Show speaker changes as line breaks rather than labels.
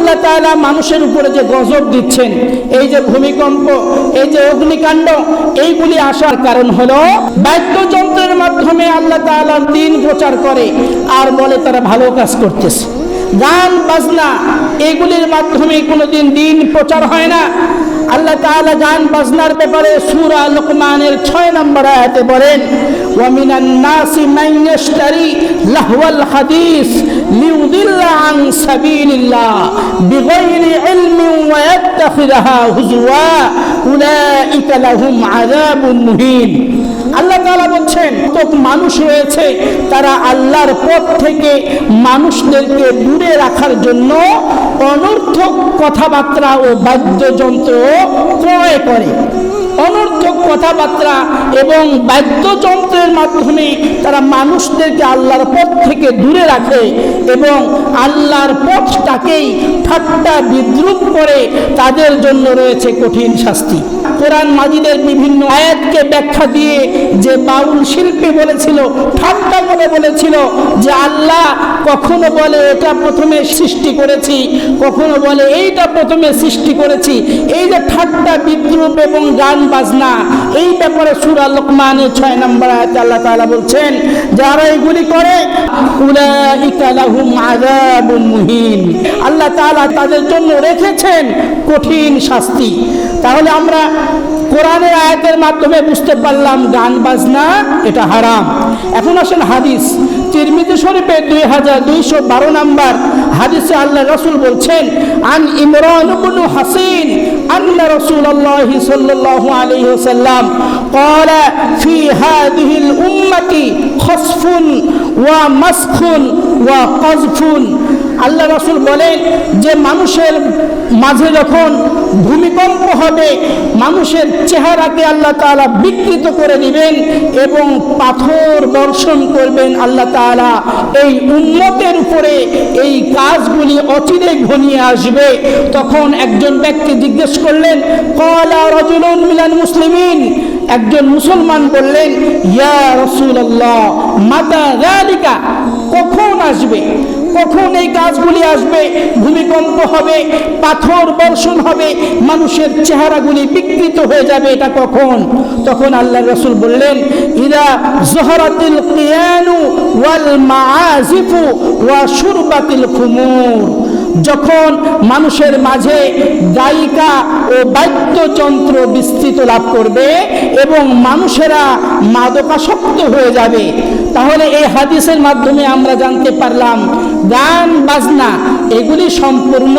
আল্লাহ তাআলা মানুষের উপরে যে গজব দিচ্ছেন, এই যে ভূমিকম্প, এই যে অগ্নিকাণ্ড, এইগুলি আসার কারণ হলো বাদ্যযন্ত্রের মাধ্যমে আল্লাহ তাআলার দ্বীন প্রচার করে আর বলে তারা ভালো কাজ করতেছে। গান বাজনা এগুলির মাধ্যমে কোনোদিন দ্বীন প্রচার হয় না। আল্লাহ তাআলা গান বাজনার ব্যাপারে সূরা লুকমানের 6 নম্বর আয়াতে বলেন, ওয়া মিনান নাসি মান ইয়াশতারি লাহওয়াল হাদিস লিউদিল্লা আন সাবিলিল্লাহ বিগাইরি ইলমিন ওয়া ইয়াত্তাখিযুহা হুজওয়া উলাইকা লাহুম আযাবুন মুহিন। আল্লাহ তাআলা বলছেন, তো মানুষ রয়েছে তারা আল্লাহর পথ থেকে মানুষদেরকে দূরে রাখার জন্য অনর্থক কথাবার্তা ও বাদ্যযন্ত্র ক্রয় করে। অনর্থক কথাবার্তা এবং বাদ্যযন্ত্রের মাধ্যমে তারা মানুষদেরকে আল্লাহর পথ থেকে দূরে রাখে এবং আল্লাহর পথটাকেই ঠাট্টা বিদ্রুপ করে। তাদের জন্য রয়েছে কঠিন শাস্তি। কোরআন মাজিদের বিভিন্ন আয়াতকে ব্যাখ্যা দিয়ে যে বাউল শিল্পী বলেছিল, ঠাট্টা করে বলেছিল যে আল্লাহ কখনো বলে এটা প্রথমে সৃষ্টি করেছি, কখনো বলে এইটা প্রথমে সৃষ্টি করেছি। এই যে ঠাট্টা বিদ্রুপ এবং গান বাজনা, এই ব্যাপারে সূরা লুকমানের 6 নম্বর আয়াতে আল্লাহ তাআলা বলছেন, যারা এগুলি করে উলাইকা লাহুম আযাবুন মুহিন, আল্লাহ তাআলা তাদের জন্য রেখেছেন কঠিন শাস্তি। তাহলে আমরা কোরআনের আয়াতের মাধ্যমে বুঝতে পারলাম গান বাজনা এটা হারাম। এখন আসেন হাদিস। তিরমিজি শরীফে 2212 নম্বর হাদিসে আল্লাহ রাসূল বলছেন, আন ইমরান ইবনে হাসিন আন্না রাসূলুল্লাহ সাল্লাল্লাহু আলাইহি ওয়াসাল্লাম ক্বালা ফি হাযিহিল উম্মতি খাসফুন ওয়া মাসখুন ওয়া কাযফুন। আল্লাহ রাসূল বলেন যে মানুষের মাঝে যখন ভূমিকম্প হবে, মানুষের চেহারাকে আল্লাহ তাআলা বিকৃত করে দিবেন এবং পাথর বর্ষণ করবেন আল্লাহ তাআলা। এই উম্মতের উপরে এই কাজগুলি অচিরে ঘনিয়ে আসবে। তখন একজন ব্যক্তি জিজ্ঞেস করলেন, ক্বালা রাজুলুন মিনাল মুসলিমিন, একজন মুসলমান বললেন, ইয়া রাসূলুল্লাহ মাতা যালিকা, কখন আসবে, কখন এই কাজগুলি আসবে? ভূমিকম্প হবে, পাথর বর্ষণ হবে, মানুষের চেহারাগুলি বিকৃত হয়ে যাবে, এটা কখন? তখন আল্লাহর রাসূল বললেন, ইদা যহরাতিল কিয়ানু ওয়াল মাআজিফু ওয়া শুরবাতিল খুমুর, যখন মানুষের মাঝে গায়িকা ও বাদ্যযন্ত্র বিস্তৃত লাভ করবে এবং মানুষেরা মাদকাসক্ত হয়ে যাবে। তাহলে এই হাদিসের মাধ্যমে আমরা জানতে পারলাম গান বাজনা এগুলি সম্পূর্ণ